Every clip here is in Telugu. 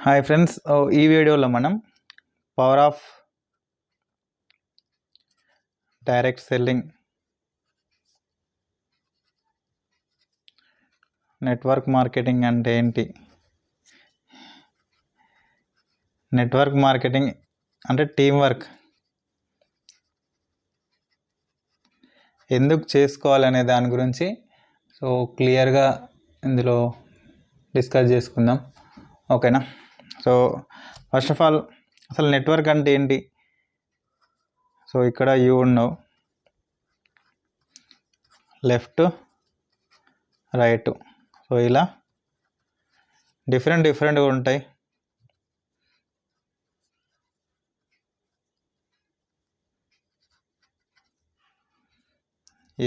హాయ్ ఫ్రెండ్స్, ఈ వీడియోలో మనం power of direct selling, network marketing అంటే ఏంటి, నెట్వర్క్ మార్కెటింగ్ అంటే టీం వర్క్ ఎందుకు చేసుకోవాలనే దాని గురించి క్లియర్గా ఇందులో డిస్కస్ చేసుకుందాం. ఓకేనా? ఫస్ట్ ఆఫ్ ఆల్ అసలు నెట్వర్క్ అంటే ఏంటి? ఇక్కడ యూ ఉన్నావు, లెఫ్ట్ రైట్, ఇలా డిఫరెంట్గా ఉంటాయి.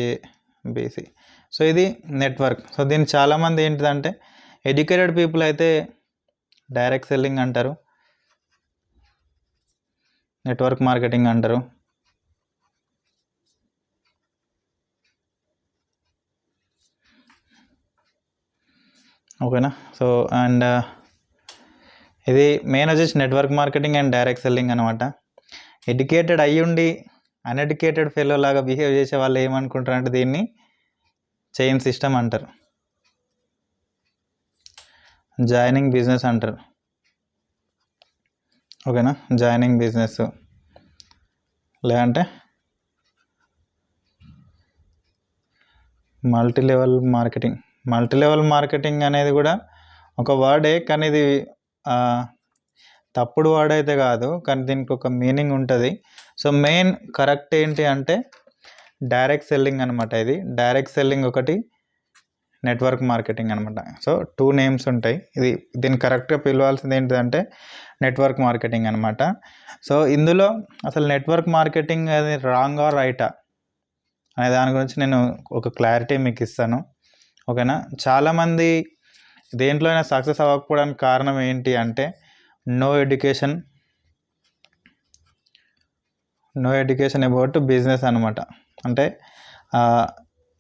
ఏబిసి. ఇది నెట్వర్క్. దీన్ని చాలామంది ఏంటిదంటే ఎడ్యుకేటెడ్ పీపుల్ అయితే డైరెక్ట్ సెల్లింగ్ అంటారు, నెట్వర్క్ మార్కెటింగ్ అంటారు. ఓకేనా? అండ్ ఇది మెయిన్ వచ్చేసి network marketing and direct selling అనమాట. ఎడ్యుకేటెడ్ అయ్యుండి అన్ఎడ్యుకేటెడ్ ఫెలో లాగా బిహేవ్ చేసే వాళ్ళు ఏమనుకుంటారు అంటే దీన్ని చైన్ సిస్టమ్ అంటారు, జాయినింగ్ బిజినెస్ అంటారు. ఓకేనా? జాయినింగ్ బిజినెస్ లేదంటే మల్టీ లెవెల్ మార్కెటింగ్ అనేది కూడా ఒక వర్డే, కానీ ఇది తప్పుడు వర్డ్ అయితే కాదు, కానీ దీనికి ఒక మీనింగ్ ఉంటుంది. మెయిన్ కరెక్ట్ ఏంటి అంటే డైరెక్ట్ సెల్లింగ్ అనమాట. ఇది డైరెక్ట్ సెల్లింగ్ ఒకటి, నెట్వర్క్ మార్కెటింగ్ అనమాట. 2 నేమ్స్ ఉంటాయి. దీన్ని కరెక్ట్గా పిలవాల్సింది ఏంటిదంటే నెట్వర్క్ మార్కెటింగ్ అనమాట. ఇందులో అసలు నెట్వర్క్ మార్కెటింగ్ అది రాంగా రైటా అనే దాని గురించి నేను ఒక క్లారిటీ మీకు ఇస్తాను. ఓకేనా? చాలామంది దేంట్లో అయినా సక్సెస్ అవ్వకపోవడానికి కారణం ఏంటి అంటే నో ఎడ్యుకేషన్ అబౌట్ బిజినెస్ అనమాట. అంటే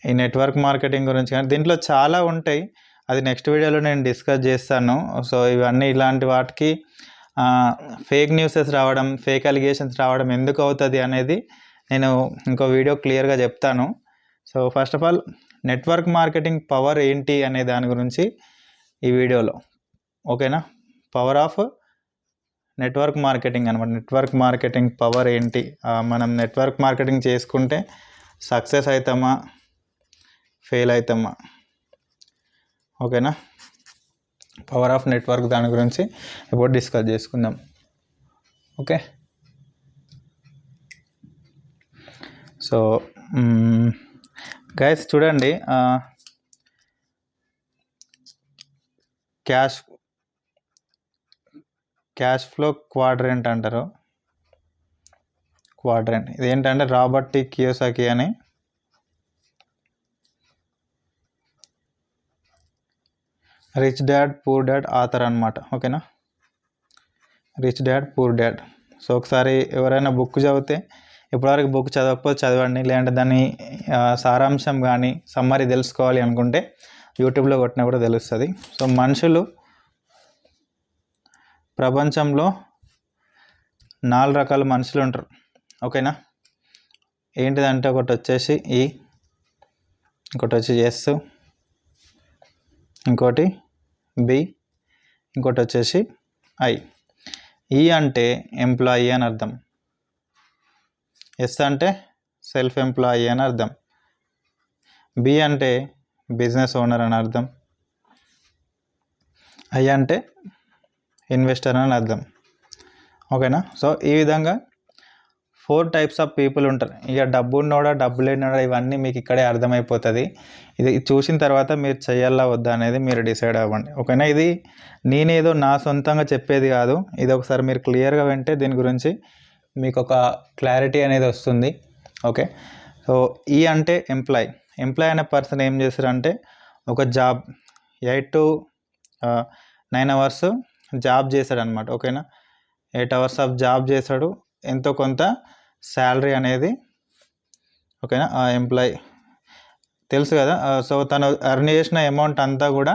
ఈ నెట్వర్క్ మార్కెటింగ్ గురించి, కానీ దీంట్లో చాలా ఉంటాయి, అది నెక్స్ట్ వీడియోలో నేను డిస్కస్ చేస్తాను. ఇవన్నీ ఇలాంటి వాటికి ఫేక్ న్యూసెస్ రావడం, ఫేక్ అలిగేషన్స్ రావడం ఎందుకు అవుతుంది అనేది నేను ఇంకో వీడియో క్లియర్గా చెప్తాను. First of all network marketing power ఏంటి అనే దాని గురించి ఈ వీడియోలో. ఓకేనా? పవర్ ఆఫ్ నెట్వర్క్ మార్కెటింగ్ అనమాట. నెట్వర్క్ మార్కెటింగ్ పవర్ ఏంటి, మనం నెట్వర్క్ మార్కెటింగ్ చేసుకుంటే సక్సెస్ అవుతామా, ఫెయిల్ అవుతామా? ఓకేనా? పవర్ ఆఫ్ నెట్వర్క్ దాని గురించి ఇప్పుడు డిస్కస్ చేసుకుందాం. ఓకే? గైస్ చూడండి, క్యాష్ ఫ్లో క్వాడ్రెంట్ అంటారు. ఇది ఏంటంటే రాబర్ట్ టి కియోసాకి అని rich dad poor dad author అనమాట. ఓకేనా? Rich dad poor dad. ఒకసారి ఎవరైనా బుక్ చదివితే, ఇప్పటివరకు బుక్ చదవకపోతే చదవండి, లేదంటే దాని సారాంశం కానీ సమ్మరీ తెలుసుకోవాలి అనుకుంటే యూట్యూబ్లో కొట్టినా కూడా తెలుస్తుంది. మనుషులు ప్రపంచంలో 4 రకాల మనుషులు ఉంటారు. ఓకేనా? ఏంటిదంటే ఒకటి వచ్చేసి ఈ, ఇంకోటి వచ్చి ఎస్, ఇంకోటి బి, ఇంకోటి వచ్చేసి ఐ. ఈ అంటే ఎంప్లాయీ అని అర్థం, ఎస్ అంటే సెల్ఫ్ ఎంప్లాయీ అని అర్థం, బి అంటే బిజినెస్ ఓనర్ అని అర్థం, ఐ అంటే ఇన్వెస్టర్ అని అర్థం. ఓకేనా? ఈ విధంగా 4 టైప్స్ ఆఫ్ పీపుల్ ఉంటారు. ఇక డబ్బు ఉన్నోడా డబ్బు లేనివాడా ఇవన్నీ మీకు ఇక్కడే అర్థమైపోతుంది. ఇది చూసిన తర్వాత మీరు చేయాలా వద్దా అనేది మీరు డిసైడ్ అవ్వండి. ఓకేనా? ఇది నేనేదో నా సొంతంగా చెప్పేది కాదు, ఇది ఒకసారి మీరు క్లియర్గా వింటే దీని గురించి మీకు ఒక క్లారిటీ అనేది వస్తుంది. ఓకే? ఈ అంటే ఎంప్లాయ్ అనే పర్సన్ ఏం చేస్తారంటే ఒక జాబ్ 8 to 9 అవర్స్ జాబ్ చేశాడు అనమాట. ఓకేనా? 8 అవర్స్ ఆఫ్ జాబ్ చేశాడు, ఎంతో కొంత శాలరీ అనేది. ఓకేనా? ఆ ఎంప్లాయ్ తెలుసు కదా. తను ఎర్న్ చేసిన అమౌంట్ అంతా కూడా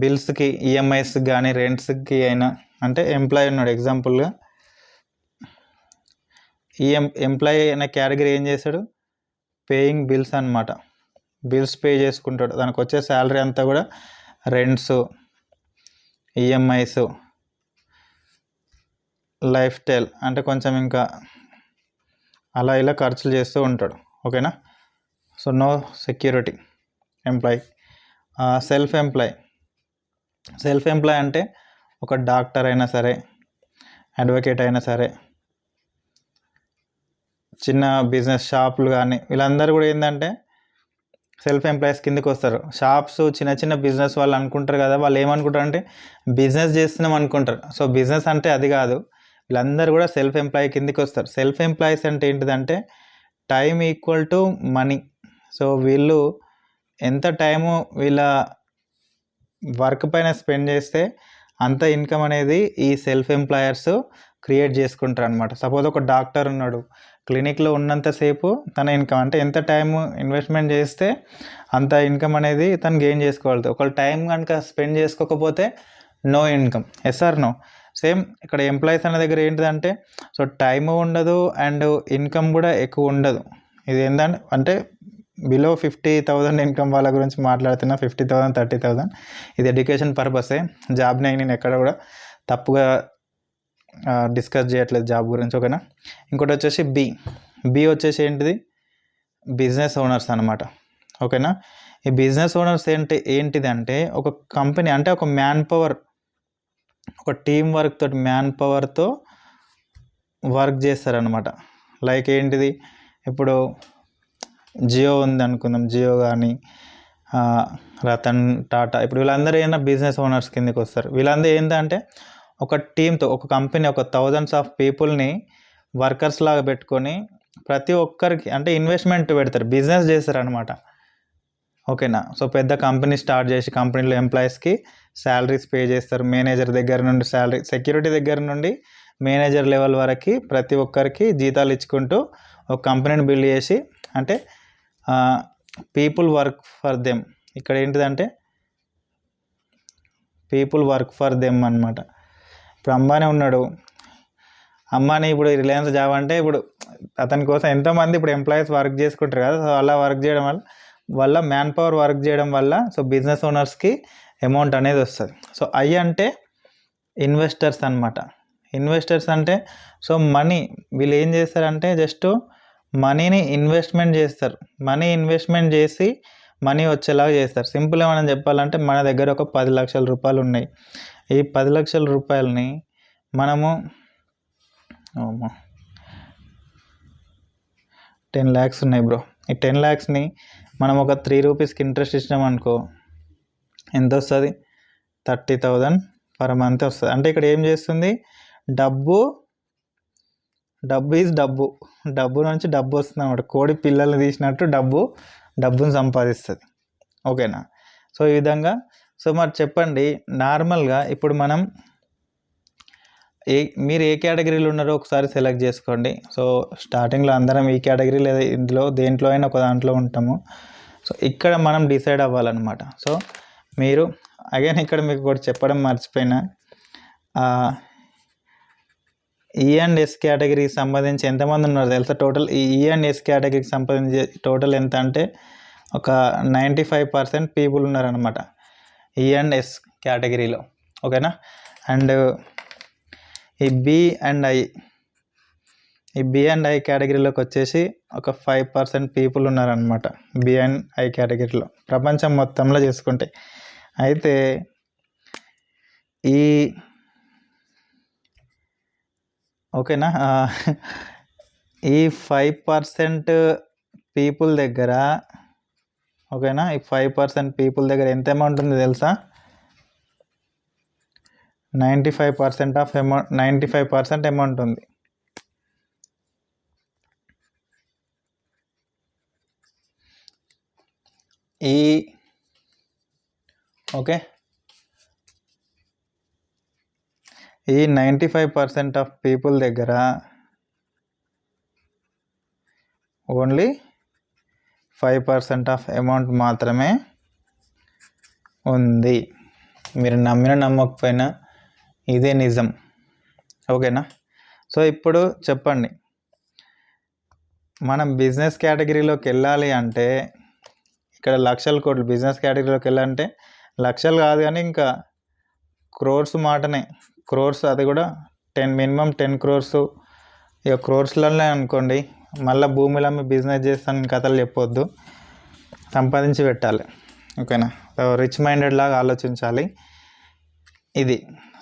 బిల్స్కి ఈఎంఐస్ కానీ రెంట్స్కి అయినా, అంటే ఎంప్లాయీ ఉన్నాడు ఎగ్జాంపుల్గా, ఈ ఎంప్లాయీ అనే కేటగిరీ ఏం చేస్తాడు, పేయింగ్ బిల్స్ అనమాట. బిల్స్ పే చేసుకుంటాడు, దానికి వచ్చే శాలరీ అంతా కూడా రెంట్స్, ఈఎంఐస్, లైఫ్ స్టైల్ అంటే కొంచెం ఇంకా అలా ఇలా ఖర్చులు చేస్తూ ఉంటాడు. ఓకేనా. So no security employee. Self employ అంటే ఒక డాక్టర్ అయినా సరే, అడ్వకేట్ అయినా సరే, చిన్న బిజినెస్ షాపులు కానీ, వీళ్ళందరూ కూడా ఏంటంటే సెల్ఫ్ ఎంప్లాయీస్ కిందకి వస్తారు. షాప్స్ చిన్న చిన్న బిజినెస్ వాళ్ళు అనుకుంటారు కదా, వాళ్ళు ఏమనుకుంటారు అంటే బిజినెస్ చేస్తున్నాం అనుకుంటారు. సో బిజినెస్ అంటే అది కాదు, వీళ్ళందరూ కూడా సెల్ఫ్ ఎంప్లాయీ కిందకి వస్తారు. సెల్ఫ్ ఎంప్లాయీస్ అంటే ఏంటిదంటే time equal to money. So వీళ్ళు ఎంత టైము వీళ్ళ వర్క్ పైన స్పెండ్ చేస్తే అంత ఇన్కమ్ అనేది ఈ సెల్ఫ్ ఎంప్లాయర్స్ క్రియేట్ చేసుకుంటారు అనమాట. సపోజ్ ఒక డాక్టర్ ఉన్నాడు, క్లినిక్లో ఉన్నంతసేపు తన ఇన్కమ్ అంటే ఎంత టైం ఇన్వెస్ట్మెంట్ చేస్తే అంత ఇన్కమ్ అనేది తను గెయిన్ చేసుకోగలుగుతుంది. ఒకవేళ టైం కనుక స్పెండ్ చేసుకోకపోతే no income. Yes or no. Same ఇక్కడ ఎంప్లాయీస్ అనే దగ్గర ఏంటిదంటే సో టైము ఉండదు అండ్ ఇన్కమ్ కూడా ఎక్కువ ఉండదు. ఇది ఏంటంటే అంటే బిలో 50,000 ఇన్కమ్ వాళ్ళ గురించి మాట్లాడుతున్నా, 50,000 30,000. ఇది ఎడ్యుకేషన్ పర్పసే, జాబ్ని నేను ఎక్కడ కూడా తప్పుగా డిస్కస్ చేయట్లేదు జాబ్ గురించి. ఓకేనా. ఇంకోటి వచ్చేసి బి వచ్చేసి ఏంటిది, బిజినెస్ ఓనర్స్ అనమాట. ఓకేనా. ఈ బిజినెస్ ఓనర్స్ ఏంటిది అంటే ఒక కంపెనీ అంటే ఒక మ్యాన్ పవర్, ఒక టీం వర్క్ తోటి మ్యాన్ పవర్తో వర్క్ చేస్తారనమాట. లైక్ ఏంటిది, ఇప్పుడు జియో ఉంది అనుకుందాం, జియో కానీ రతన్ టాటా, ఇప్పుడు వీళ్ళందరూ ఏమైనా బిజినెస్ ఓనర్స్ కిందకి వస్తారు. వీళ్ళందరూ ఏంటంటే ఒక టీంతో, ఒక కంపెనీ ఒక థౌజండ్స్ ఆఫ్ పీపుల్ని వర్కర్స్ లాగా పెట్టుకొని ప్రతి ఒక్కరికి అంటే ఇన్వెస్ట్మెంట్ పెడతారు, బిజినెస్ చేస్తారు అనమాట. ఓకేనా. సో పెద్ద కంపెనీ స్టార్ట్ చేసి కంపెనీలో ఎంప్లాయీస్కి శాలరీస్ పే చేస్తారు. మేనేజర్ దగ్గర నుండి శాలరీ, సెక్యూరిటీ దగ్గర నుండి మేనేజర్ లెవెల్ వరకు ప్రతి ఒక్కరికి జీతాలు ఇచ్చుకుంటూ ఒక కంపెనీని బిల్డ్ చేసి, అంటే పీపుల్ వర్క్ ఫర్ దెమ్. ఇక్కడ ఏంటిదంటే పీపుల్ వర్క్ ఫర్ దెమ్ అనమాట. ఇప్పుడు అంబానీ ఉన్నాడు, అంబానీ ఇప్పుడు రిలయన్స్ జాబ్ అంటే ఇప్పుడు అతని కోసం ఎంతోమంది ఇప్పుడు ఎంప్లాయీస్ వర్క్ చేసుకుంటారు కదా. సో అలా వర్క్ చేయడం వల్ల మ్యాన్ పవర్ వర్క్ చేయడం వల్ల సో బిజినెస్ ఓనర్స్కి అమౌంట్ అనేది వస్తుంది. సో అంటే ఇన్వెస్టర్స్ అనమాట. ఇన్వెస్టర్స్ అంటే సో మనీ, వీళ్ళు ఏం చేస్తారంటే జస్ట్ మనీని ఇన్వెస్ట్మెంట్ చేస్తారు, మనీ ఇన్వెస్ట్మెంట్ చేసి మనీ వచ్చేలాగా చేస్తారు. సింపుల్గా మనం చెప్పాలంటే మన దగ్గర ఒక 10 లక్షల రూపాయలు ఉన్నాయి. ఈ 10 లక్షల రూపాయలని మనము 10 lakhs ఉన్నాయి బ్రో. ఈ 10 lakhsని మనం ఒక 3 రూపీస్కి ఇంట్రెస్ట్ ఇచ్చినాం అనుకో, ఎంత వస్తుంది, 30,000 పర్ మంత్ వస్తుంది. అంటే ఇక్కడ ఏం చేస్తుంది, డబ్బు ఈజ్ డబ్బు నుంచి డబ్బు వస్తుంది అన్నమాట. కోడి పిల్లల్ని తీసినట్టు డబ్బును సంపాదిస్తుంది. ఓకేనా. సో ఈ విధంగా. సో మరి చెప్పండి, నార్మల్గా ఇప్పుడు మనం మీరు ఏ కేటగిరీలో ఉన్నారో ఒకసారి సెలెక్ట్ చేసుకోండి. సో స్టార్టింగ్లో అందరం ఈ కేటగిరీ లేదా ఇందులో దేంట్లో అయినా ఒక దాంట్లో ఉంటాము. సో ఇక్కడ మనం డిసైడ్ అవ్వాలన్నమాట. సో మీరు అగైన్ ఇక్కడ మీకు ఒకటి చెప్పడం మర్చిపోయినా, E&S కేటగిరీకి సంబంధించి ఎంతమంది ఉన్నారు తెలుసా టోటల్? ఈ E&S కేటగిరీకి సంబంధించి టోటల్ ఎంత అంటే ఒక 95% పీపుల్ ఉన్నారనమాట E&S కేటగిరీలో. ఓకేనా. అండ్ ఈ బి అండ్ ఐ కేటగిరీలోకి వచ్చేసి ఒక 5% పీపుల్ ఉన్నారనమాట B&I కేటగిరీలో, ప్రపంచం మొత్తంలో చేసుకుంటే. అయితే ఓకేనా, ఈ 5% పీపుల్ దగ్గర, ఓకేనా, ఈ 5% పీపుల్ దగ్గర ఎంత అమౌంట్ ఉంది తెలుసా? 95% అమౌంట్ ఉంది. ఈ 95% ఆఫ్ పీపుల్ దగ్గర ఓన్లీ 5% ఆఫ్ అమౌంట్ మాత్రమే ఉంది. మీరు నమ్మినా నమ్మకపోయినా ఇదే నిజం. ఓకేనా? సో ఇప్పుడు చెప్పండి, మనం బిజినెస్ కేటగిరీలోకి వెళ్ళాలి అంటే ఇక్కడ లక్షల కోట్లు బిజినెస్ కేటగిరీలోకి వెళ్ళాలంటే లక్షలు కాదు కానీ ఇంకా క్రోర్స్ మాటనే. క్రోర్స్, అది కూడా మినిమం 10 crores, ఇక క్రోర్స్లనే అనుకోండి. మళ్ళీ భూమిలో మీ బిజినెస్ చేస్తాను కథలు చెప్పొద్దు, సంపాదించి పెట్టాలి. ఓకేనా? సో రిచ్ మైండెడ్ లాగా ఆలోచించాలి. ఇది.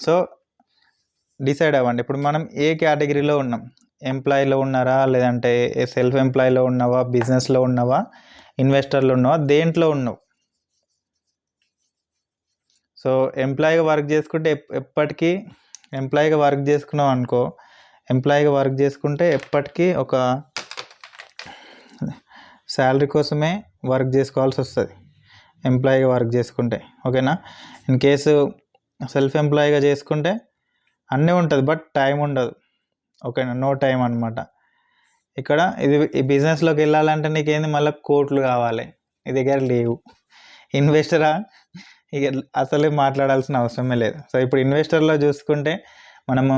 సో డిసైడ్ అవ్వండి, ఇప్పుడు మనం ఏ కేటగిరీలో ఉన్నాం? ఎంప్లాయీలో ఉన్నారా, లేదంటే సెల్ఫ్ ఎంప్లాయీలో ఉన్నావా, బిజినెస్లో ఉన్నావా, ఇన్వెస్టర్లో ఉన్నావా, దేంట్లో ఉన్నావు? సో ఎంప్లాయీగా వర్క్ చేసుకుంటే ఎప్పటికీ ఎంప్లాయీగా వర్క్ చేసుకున్నావు అనుకో, ఎంప్లాయీగా వర్క్ చేసుకుంటే ఎప్పటికీ ఒక శాలరీ కోసమే వర్క్ చేసుకోవాల్సి వస్తుంది ఎంప్లాయీగా వర్క్ చేసుకుంటే. ఓకేనా? ఇన్ కేసు సెల్ఫ్ ఎంప్లాయీగా చేసుకుంటే అన్నీ ఉంటుంది, బట్ టైం ఉండదు. ఓకేనా? నో టైం అనమాట. ఇక్కడ ఈ బిజినెస్లోకి వెళ్ళాలంటే నీకేంది, మళ్ళీ కోట్లు కావాలి, నీ దగ్గర లేవు. ఇన్వెస్టరా, ఇక అసలే మాట్లాడాల్సిన అవసరమే లేదు. సో ఇప్పుడు ఇన్వెస్టర్లో చూసుకుంటే మనము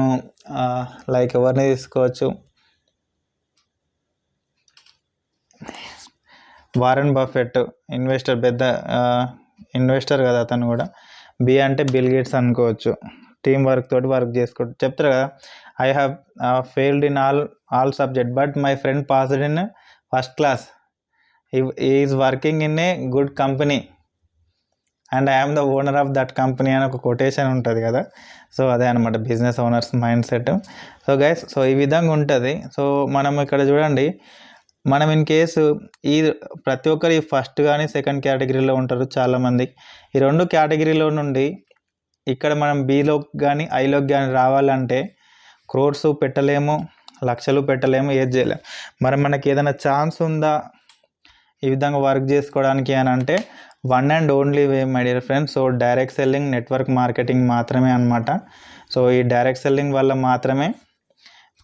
లైక్ ఎవరిని తీసుకోవచ్చు, వారెన్ బఫెట్ ఇన్వెస్టర్, పెద్ద ఇన్వెస్టర్ కదా అతను కూడా. బి అంటే బిల్ గేట్స్ అనుకోవచ్చు. టీం వర్క్ తోటి వర్క్ చేసుకోవచ్చు. చెప్తారు కదా, I have failed in all subject but my friend passed in first class, is working in a good company and I'm the owner of that company అని ఒక కొటేషన్ ఉంటుంది కదా. సో అదే అనమాట business owners mind set. So guys, so ఈ విధంగా ఉంటుంది. సో మనం ఇక్కడ చూడండి, మనం ఇన్ కేసు ఈ ప్రతి ఒక్కరు ఈ ఫస్ట్ కానీ సెకండ్ కేటగిరీలో ఉంటారు చాలామంది. ఈ 2 కేటగిరీలో నుండి ఇక్కడ మనం బిలోకి కానీ ఐలోకి కానీ రావాలంటే క్రోర్స్ పెట్టలేము, లక్షలు పెట్టలేము, ఏది చేయలేము. మరి మనకి ఏదైనా ఛాన్స్ ఉందా ఈ విధంగా వర్క్ చేసుకోవడానికి అని అంటే one and only way my dear friends. So direct selling, network marketing మాత్రమే అనమాట. సో ఈ డైరెక్ట్ సెల్లింగ్ వల్ల మాత్రమే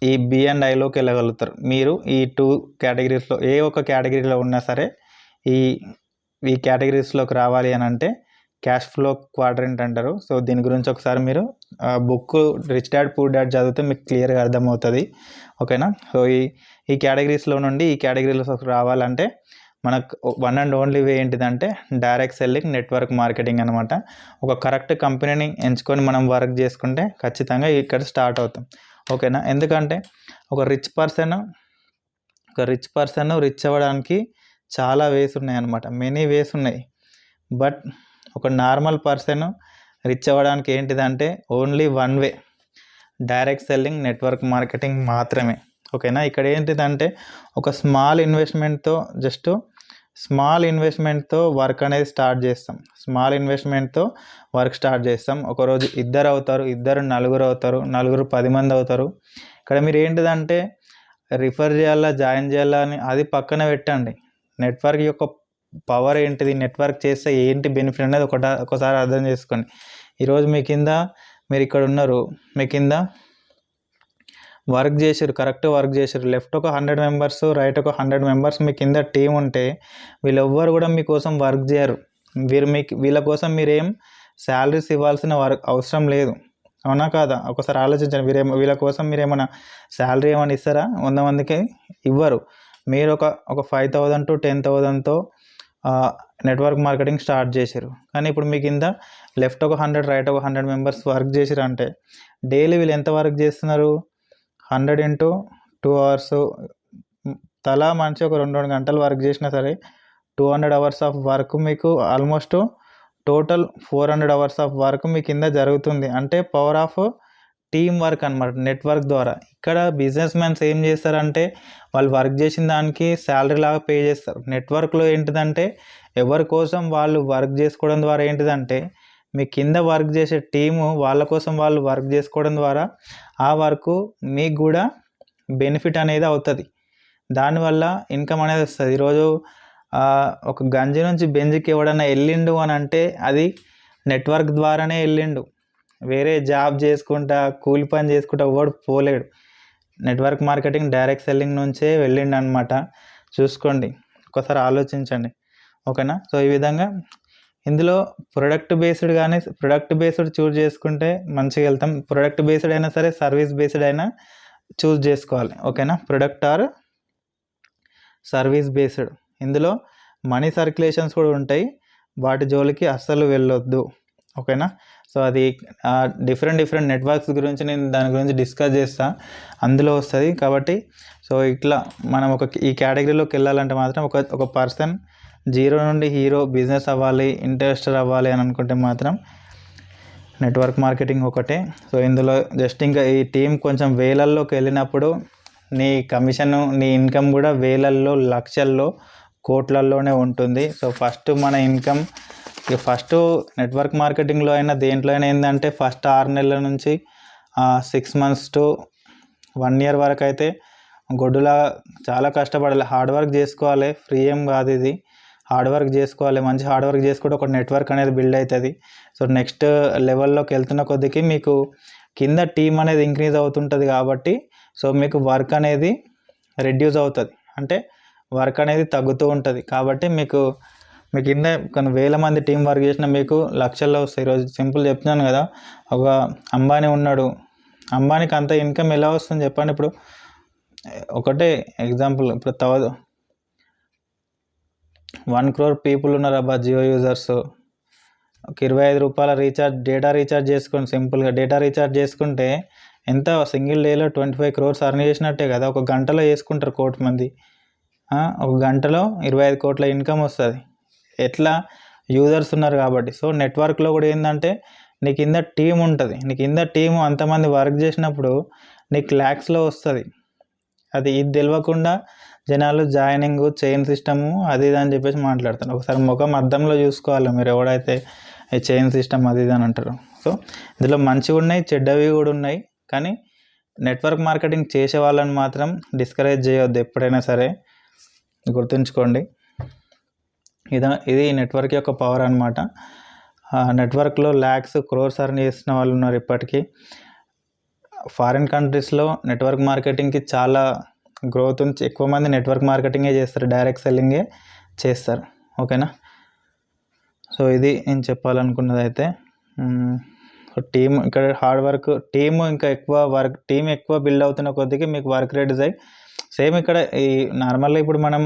ఈ బి అండ్ ఐలోకి వెళ్ళగలుగుతారు. మీరు ఈ 2 కేటగిరీస్లో ఏ ఒక్క కేటగిరీలో ఉన్నా సరే ఈ కేటగిరీస్లోకి రావాలి అని అంటే క్యాష్ ఫ్లో క్వాడ్రంట్ అంటారు. సో దీని గురించి ఒకసారి మీరు book rich dad poor dad చదివితే మీకు క్లియర్గా అర్థమవుతుంది. ఓకేనా? సో ఈ కేటగిరీస్లో నుండి ఈ కేటగిరీలోకి రావాలంటే మనకు వన్ అండ్ ఓన్లీ వే ఏంటిదంటే డైరెక్ట్ సెల్లింగ్, నెట్వర్క్ మార్కెటింగ్ అనమాట. ఒక కరెక్ట్ కంపెనీని ఎంచుకొని మనం వర్క్ చేసుకుంటే ఖచ్చితంగా ఇక్కడ స్టార్ట్ అవుతాం. ఓకేనా? ఎందుకంటే ఒక రిచ్ పర్సన్ రిచ్ అవ్వడానికి చాలా వేస్ ఉన్నాయి అనమాట, మెనీ వేస్ ఉన్నాయి. బట్ ఒక నార్మల్ పర్సన్ రిచ్ అవ్వడానికి ఏంటిదంటే only one way, direct selling, network marketing మాత్రమే. ఓకేనా? ఇక్కడ ఏంటిదంటే ఒక స్మాల్ ఇన్వెస్ట్మెంట్తో వర్క్ అనేది స్టార్ట్ చేస్తాం. స్టార్ట్ చేస్తాం. ఒకరోజు 2 అవుతారు, 2 నలుగురు అవుతారు, నలుగురు 10 మంది అవుతారు. ఇక్కడ మీరు ఏంటిదంటే రిఫర్ చేయాలా, జాయిన్ చేయాలా అని అది పక్కన పెట్టండి. నెట్వర్క్ యొక్క పవర్ ఏంటిది, నెట్వర్క్ చేస్తే ఏంటి బెనిఫిట్ అనేది ఒకసారి అర్థం చేసుకోండి. ఈరోజు మీరు ఇక్కడ ఉన్నారు, మీ కింద వర్క్ చేసారు, కరెక్ట్ వర్క్ చేసారు. లెఫ్ట్ ఒక 100 మెంబర్స్, రైట్ ఒక 100 మెంబర్స్ మీ కింద టీం ఉంటే వీళ్ళెవ్వరు కూడా మీకోసం వర్క్ చేయరు. వీళ్ళ కోసం మీరేం శాలరీస్ ఇవ్వాల్సిన అవసరం లేదు. అవునా కాదా? ఒకసారి ఆలోచించండి. వీళ్ళ కోసం మీరేమైనా శాలరీ ఏమైనా ఇస్తారా? 100 మందికి ఇవ్వరు. మీరు ఒక 5,000 to 10,000తో నెట్వర్క్ మార్కెటింగ్ స్టార్ట్ చేశారు. కానీ ఇప్పుడు మీ కింద లెఫ్ట్ ఒక 100, రైట్ ఒక 100 మెంబర్స్ వర్క్ చేసారు అంటే డైలీ వీళ్ళు ఎంత వర్క్ చేస్తున్నారు? 100 into 2 hours, తలా మనిషి ఒక 2 గంటలు వర్క్ చేసినా సరే 200 hours ఆఫ్ వర్క్ మీకు almost total 400 hours of work మీ కింద జరుగుతుంది. అంటే పవర్ ఆఫ్ టీమ్ వర్క్ అనమాట, నెట్వర్క్ ద్వారా. ఇక్కడ బిజినెస్ మ్యాన్స్ ఏం చేస్తారంటే వాళ్ళు వర్క్ చేసిన దానికి శాలరీ లాగా పే చేస్తారు. నెట్వర్క్లో ఏంటిదంటే ఎవరి కోసం వాళ్ళు వర్క్ చేసుకోవడం ద్వారా ఏంటిదంటే మీ కింద వర్క్ చేసే టీము వాళ్ళ కోసం వాళ్ళు వర్క్ చేసుకోవడం ద్వారా ఆ వర్క్ మీకు కూడా బెనిఫిట్ అనేది అవుతుంది. దానివల్ల ఇన్కమ్ అనేది వస్తుంది. ఈరోజు ఒక గంజి నుంచి బెంజికి ఎవడన్నా వెళ్ళిండు అని అంటే అది నెట్వర్క్ ద్వారానే వెళ్ళిండు. వేరే జాబ్ చేసుకుంటా కూలి పని చేసుకుంటా ఎవడు పోలేడు. నెట్వర్క్ మార్కెటింగ్, డైరెక్ట్ సెల్లింగ్ నుంచే వెళ్ళిండు అనమాట. చూసుకోండి, ఒకసారి ఆలోచించండి. ఓకేనా? సో ఈ విధంగా ఇందులో ప్రొడక్ట్ బేస్డ్ చూస్ చేసుకుంటే మంచిగా వెళ్తాం. ప్రొడక్ట్ బేస్డ్ అయినా సరే, సర్వీస్ బేస్డ్ అయినా చూస్ చేసుకోవాలి. ఓకేనా, ప్రొడక్ట్ ఆర్ సర్వీస్ బేస్డ్. ఇందులో మనీ సర్క్యులేషన్స్ కూడా ఉంటాయి, వాటి జోలికి అస్సలు వెళ్ళొద్దు. ఓకేనా, సో అది డిఫరెంట్ నెట్వర్క్స్ గురించి నేను దాని గురించి డిస్కస్ చేస్తాను, అందులో వస్తుంది. కాబట్టి సో ఇట్లా మనం ఈ కేటగిరీలోకి వెళ్ళాలంటే మాత్రం ఒక పర్సన్ జీరో నుండి హీరో బిజినెస్ అవ్వాలి, ఇన్వెస్టర్ అవ్వాలి అని అనుకుంటే మాత్రం నెట్వర్క్ మార్కెటింగ్ ఒకటే. సో ఇందులో జస్ట్ ఇంకా ఈ టీం కొంచెం వేలల్లోకి వెళ్ళినప్పుడు నీ కమిషన్, నీ ఇన్కమ్ కూడా వేలల్లో, లక్షల్లో, కోట్లల్లోనే ఉంటుంది. సో ఫస్ట్ మన ఇన్కమ్ ఫస్ట్ నెట్వర్క్ మార్కెటింగ్లో అయినా దేంట్లో అయినా ఏంటంటే ఫస్ట్ 6 నెలల నుంచి 6 months to 1 year వరకు అయితే గొడ్డులా చాలా కష్టపడాలి, హార్డ్ వర్క్ చేసుకోవాలి. ఫ్రీ ఏం కాదు ఇది, హార్డ్ వర్క్ చేసుకోవాలి. మంచి హార్డ్ వర్క్ చేసుకుంటే ఒక నెట్వర్క్ అనేది బిల్డ్ అవుతుంది. సో నెక్స్ట్ లెవెల్లోకి వెళ్తున్న కొద్దికి మీకు కింద టీం అనేది ఇంక్రీజ్ అవుతుంటుంది. కాబట్టి సో మీకు వర్క్ అనేది రెడ్యూస్ అవుతుంది, అంటే వర్క్ అనేది తగ్గుతూ ఉంటుంది. కాబట్టి మీకు కింద కొన్ని వేల మంది టీం వర్క్ చేసినా మీకు లక్షల్లో వస్తాయి. ఈరోజు సింపుల్ చెప్తున్నాను కదా, ఒక అంబానీ ఉన్నాడు, అంబానీకి అంత ఇన్కమ్ ఎలా వస్తుంది చెప్పండి? ఇప్పుడు ఒకటే ఎగ్జాంపుల్, ఇప్పుడు 1 crore పీపుల్ ఉన్నారు అబ్బా జియో యూజర్స్. ఒక 25 రూపాయల డేటా రీఛార్జ్ చేసుకోండి. సింపుల్గా డేటా రీఛార్జ్ చేసుకుంటే ఎంత సింగిల్ డేలో 25 crores అర్న్ చేసినట్టే కదా. ఒక గంటలో చేసుకుంటారు 1 కోటి మంది, ఒక గంటలో 25 కోట్ల ఇన్కమ్ వస్తుంది. ఎట్లా? యూజర్స్ ఉన్నారు కాబట్టి. సో నెట్వర్క్లో కూడా ఏంటంటే నీ కింద టీం ఉంటుంది, నీ కింద టీము అంతమంది వర్క్ చేసినప్పుడు నీకు ల్యాక్స్లో వస్తుంది. ఇది తెలియకుండా జనాలు జాయినింగ్, చైన్ సిస్టము అది ఇది అని చెప్పేసి మాట్లాడతారు. ఒకసారి ముఖం అద్దంలో చూసుకోవాలి మీరు, ఎవడైతే ఈ చైన్ సిస్టమ్ అది ఇది అని అంటారు. సో ఇందులో మంచిగా ఉన్నాయి, చెడ్డవి కూడా ఉన్నాయి. కానీ నెట్వర్క్ మార్కెటింగ్ చేసే వాళ్ళని మాత్రం డిస్కరేజ్ చేయొద్దు ఎప్పుడైనా సరే, గుర్తుంచుకోండి. ఇది నెట్వర్క్ యొక్క పవర్ అనమాట. నెట్వర్క్లో ల్యాక్స్, క్రోర్స్ అర్న్ చేసిన వాళ్ళు ఉన్నారు ఇప్పటికీ. ఫారిన్ కంట్రీస్లో నెట్వర్క్ మార్కెటింగ్కి చాలా గ్రోత్ ఉంది. ఎక్కువ మంది నెట్వర్క్ మార్కెటింగే చేస్తారు, డైరెక్ట్ సెల్లింగే చేస్తారు. ఓకేనా, సో ఇది నేను చెప్పాలనుకున్నది. అయితే టీమ్ ఇక్కడ హార్డ్ వర్క్, టీమ్ ఎక్కువ బిల్డ్ అవుతున్న కొద్దికి మీకు వర్క్ రెడ్యూస్ అయ్యి సేమ్ ఇక్కడ ఈ నార్మల్గా ఇప్పుడు మనం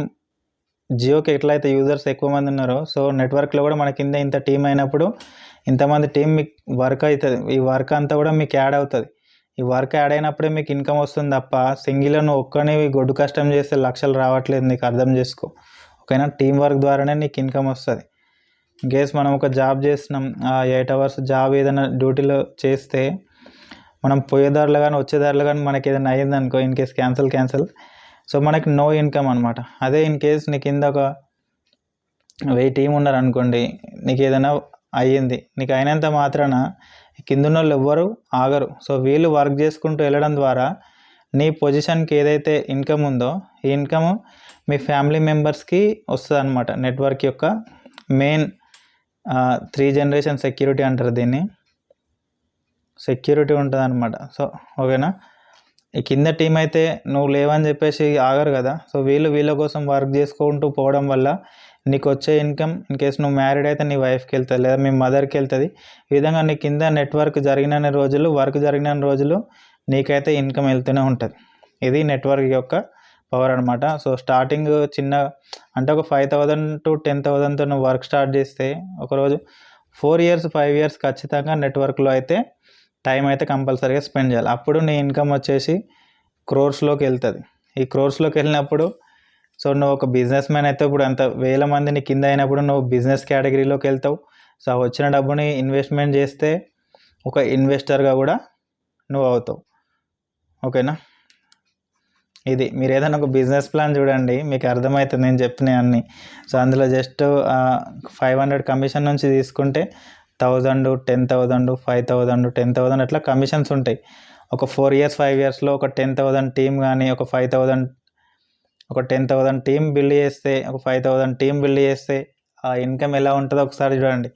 జియోకి ఎట్లయితే యూజర్స్ ఎక్కువ మంది ఉన్నారో, సో నెట్వర్క్లో కూడా మన కింద ఇంత టీం అయినప్పుడు ఇంతమంది టీం మీకు వర్క్ అవుతుంది. ఈ వర్క్ అంతా కూడా మీకు యాడ్ అవుతుంది. ఈ వర్క్ యాడ్ అయినప్పుడే మీకు ఇన్కమ్ వస్తుంది తప్ప సింగిల్ నువ్వు ఒక్కని గొడ్డు కష్టం చేస్తే లక్షలు రావట్లేదు, నీకు అర్థం చేసుకో. ఓకేనా, టీం వర్క్ ద్వారానే నీకు ఇన్కమ్ వస్తుంది. ఇన్కేస్ మనం ఒక జాబ్ చేస్తున్నాం, 8 hours జాబ్ ఏదైనా డ్యూటీలో చేస్తే మనం పోయేదారులు కానీ వచ్చేదారులు కానీ మనకి ఏదైనా అయ్యింది అనుకో, ఇన్ కేస్ క్యాన్సిల్, సో మనకి నో ఇన్కమ్ అనమాట. అదే ఇన్ కేస్ నీ కింద ఒక 1000 టీం ఉన్నారు అనుకోండి, నీకు ఏదైనా అయ్యింది, నీకు అయినంత మాత్రాన కింద ఉన్న వాళ్ళు ఎవ్వరు ఆగరు. సో వీళ్ళు వర్క్ చేసుకుంటూ వెళ్ళడం ద్వారా నీ పొజిషన్కి ఏదైతే ఇన్కమ్ ఉందో ఈ ఇన్కమ్ మీ ఫ్యామిలీ మెంబర్స్కి వస్తుంది అనమాట. నెట్వర్క్ యొక్క మెయిన్ 3 generation సెక్యూరిటీ అంటారు దీన్ని, సెక్యూరిటీ ఉంటుంది అనమాట. సో ఓకేనా, ఈ కింద టీం అయితే నువ్వు లేవని చెప్పేసి ఆగరు కదా. సో వీళ్ళ కోసం వర్క్ చేసుకుంటూ పోవడం వల్ల నీకు వచ్చే ఇన్కమ్, ఇన్ కేస్ నువ్వు మ్యారీడ్ అయితే నీ వైఫ్కి వెళ్తుంది, లేదా మీ మదర్కి వెళ్తుంది. ఈ విధంగా నీ కింద వర్క్ జరిగిన రోజులు నీకైతే ఇన్కమ్ వెళ్తూనే ఉంటుంది. ఇది నెట్వర్క్ యొక్క పవర్ అనమాట. సో స్టార్టింగ్ చిన్న అంటే ఒక 5,000 to 10,000తో నువ్వు వర్క్ స్టార్ట్ చేస్తే ఒకరోజు 4 years 5 years ఖచ్చితంగా నెట్వర్క్లో అయితే టైం అయితే కంపల్సరీగా స్పెండ్ చేయాలి. అప్పుడు నీ ఇన్కమ్ వచ్చేసి క్రోర్స్లోకి వెళ్తుంది. ఈ క్రోర్స్లోకి వెళ్ళినప్పుడు సో నువ్వు ఒక బిజినెస్ మ్యాన్ అయితే ఇప్పుడు అంత వేల మంది నీ కింద అయినప్పుడు నువ్వు బిజినెస్ కేటగిరీలోకి వెళ్తావు. సో వచ్చిన డబ్బుని ఇన్వెస్ట్మెంట్ చేస్తే ఒక ఇన్వెస్టర్గా కూడా నువ్వు అవుతావు. ఓకేనా, ఇది మీరు ఏదైనా ఒక బిజినెస్ ప్లాన్ చూడండి, మీకు అర్థమవుతుంది నేను చెప్పినవి అన్నీ. సో అందులో జస్ట్ 500 కమిషన్ నుంచి తీసుకుంటే 1,000, 10,000, 5,000, 10,000 అట్లా కమిషన్స్ ఉంటాయి. ఒక 4 years 5 yearsలో ఒక 10,000 టీం కానీ ఒక 10,000 టీం బిల్డ్ చేస్తే, ఒక 5,000 టీం బిల్డ్ చేస్తే ఆ ఇన్కమ్ ఎలా ఉంటుందో ఒకసారి చూడండి.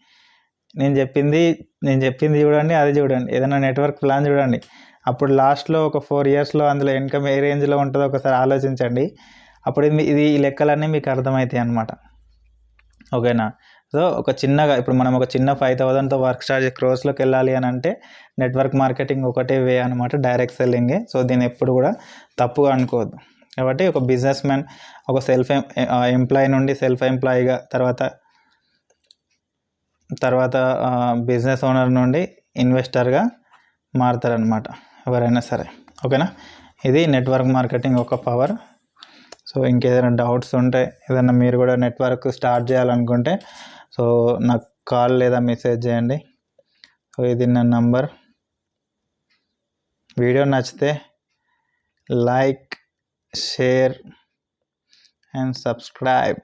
నేను చెప్పింది చూడండి, అది చూడండి, ఏదైనా నెట్వర్క్ ప్లాన్ చూడండి. అప్పుడు లాస్ట్లో ఒక 4 yearsలో అందులో ఇన్కమ్ ఏ రేంజ్లో ఉంటుందో ఒకసారి ఆలోచించండి. అప్పుడు ఈ లెక్కలన్నీ మీకు అర్థమవుతాయి అన్నమాట. ఓకేనా, సో ఒక చిన్నగా ఇప్పుడు మనం ఒక చిన్న 5,000తో వర్క్ స్టార్ట్ చేసి క్రోర్స్లోకి వెళ్ళాలి అని అంటే నెట్వర్క్ మార్కెటింగ్ ఒకటే వే అనమాట, డైరెక్ట్ సెల్లింగే. సో దీన్ని ఎప్పుడు కూడా తప్పుగా అనుకోవద్దు. కాబట్టి ఒక బిజినెస్ మ్యాన్ ఒక ఎంప్లాయీ నుండి సెల్ఫ్ ఎంప్లాయీగా తర్వాత బిజినెస్ ఓనర్ నుండి ఇన్వెస్టర్గా మారుతారనమాట ఎవరైనా సరే. ఓకేనా, ఇది నెట్వర్క్ మార్కెటింగ్ ఒక పవర్. సో ఇంకేదైనా డౌట్స్ ఉంటే, ఏదైనా మీరు కూడా నెట్వర్క్ స్టార్ట్ చేయాలనుకుంటే సో నాకు కాల్ లేదా మెసేజ్ చేయండి. సో ఇది నా నంబర్. వీడియో నచ్చితే లైక్, షేర్ అండ్ సబ్స్క్రైబ్.